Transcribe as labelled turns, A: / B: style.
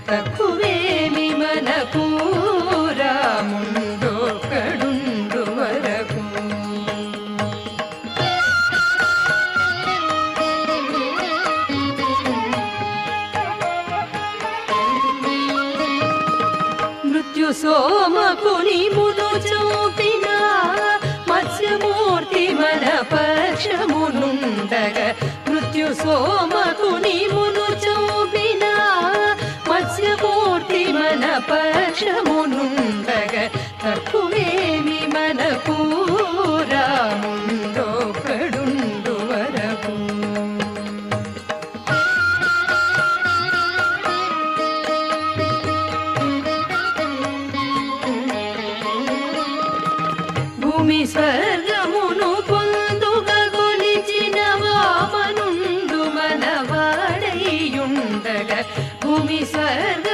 A: తక్కువేమి మనకు రాముండొక్కడుండు వరకు. మృత్యు సోమకుని మును చూపిన మత్స్యమూర్తి మన పక్షమునుండగ. మృత్యు సోమకుని మును చూపిన మత్స్యమూర్తి మన పక్షమునుండగ. తక్కువేమి మనకు రాముండొక్కడుండు వరకు. భూమి స్వర్గమును పొందుగా గొలిచిన వామనుండు మనవాడైయుండగ. భూమి స్వర్గ